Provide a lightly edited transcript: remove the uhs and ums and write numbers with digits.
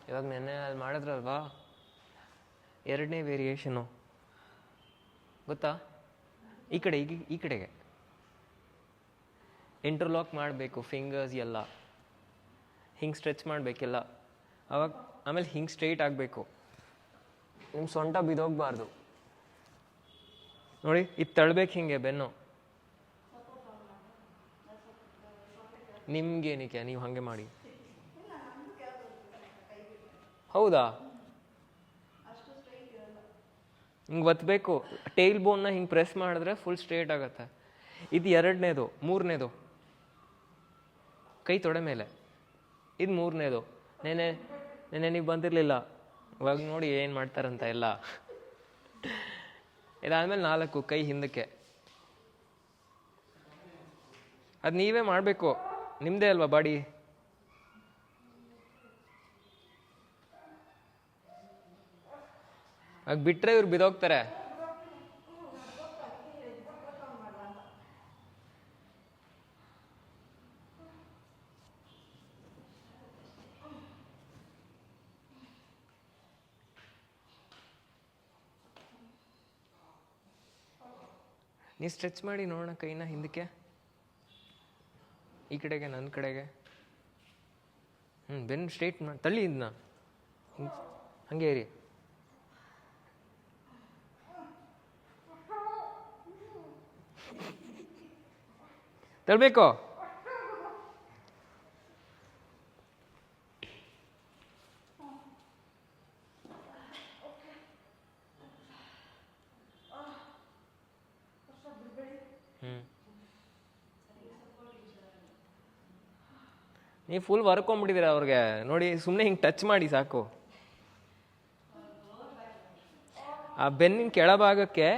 ಇವಾಗ ನೆನ್ನೆ ಅಲ್ಲಿ ಮಾಡಿದ್ರಲ್ವಾ, ಎರಡನೇ ವೇರಿಯೇಷನು ಗೊತ್ತಾ? ಈ ಕಡೆಗೆ ಇಂಟರ್ಲಾಕ್ ಮಾಡಬೇಕು ಫಿಂಗರ್ಸ್ ಎಲ್ಲ, ಹಿಂಗೆ ಸ್ಟ್ರೆಚ್ ಮಾಡಬೇಕೆಲ್ಲ. ಅವಾಗ ಆಮೇಲೆ ಹಿಂಗೆ ಸ್ಟ್ರೈಟ್ ಆಗಬೇಕು, ನಿಮ್ಮ ಸೊಂಟ ಬಿದೋಗ್ಬಾರ್ದು. ನೋಡಿ, ಇದು ತಳ್ಬೇಕು ಹಿಂಗೆ ಬೆನ್ನು. ನಿಮ್ಗೇನಿಕೆ, ನೀವು ಹಾಗೆ ಮಾಡಿ. ಹೌದಾ? ಹಿಂಗೆ ಒತ್ತಬೇಕು, ಟೈಲ್ ಬೋನ್ನ ಹಿಂಗೆ ಪ್ರೆಸ್ ಮಾಡಿದ್ರೆ ಫುಲ್ ಸ್ಟ್ರೇಟ್ ಆಗುತ್ತೆ. ಇದು ಎರಡನೇದು. ಮೂರನೇದು ಕೈ ತೊಡೆ ಮೇಲೆ, ಇದು ಮೂರನೇದು. ನೆನೆ ನೀವು ಬಂದಿರಲಿಲ್ಲ, ಇವಾಗ ನೋಡಿ ಏನು ಮಾಡ್ತಾರಂತ ಎಲ್ಲ. ಇದಾದ್ಮೇಲೆ 4 ಕೈ ಹಿಂದಕ್ಕೆ. ಅದು ನೀವೇ ಮಾಡಬೇಕು, ನಿಮ್ಮದೇ ಅಲ್ವಾ ಬಾಡಿ. ಆಗ ಬಿಟ್ಟರೆ ಇವ್ರು ಬಿದೋಗ್ತಾರೆ. ನೀವು ಸ್ಟ್ರೆಚ್ ಮಾಡಿ ನೋಡೋಣ ಕೈನ ಹಿಂದಕ್ಕೆ, ಈ ಕಡೆಗೆ, ನನ್ನ ಕಡೆಗೆ. ಬೆನ್ನು ಸ್ಟ್ರೈಟ್ ಮಾಡಿ ತಳ್ಳಿ, ಇದನ್ನ ಹಂಗೆ ಇರಿ. ತಳ್ಬೇಕು. ನೀವು ಫುಲ್ ವರ್ಕೊಂಬಿಟ್ಟಿದ್ದೀರ ಅವ್ರಿಗೆ. ನೋಡಿ, ಸುಮ್ಮನೆ ಹಿಂಗೆ ಟಚ್ ಮಾಡಿ ಸಾಕು. ಆ ಬೆನ್ನಿನ ಕೆಳಭಾಗಕ್ಕೆ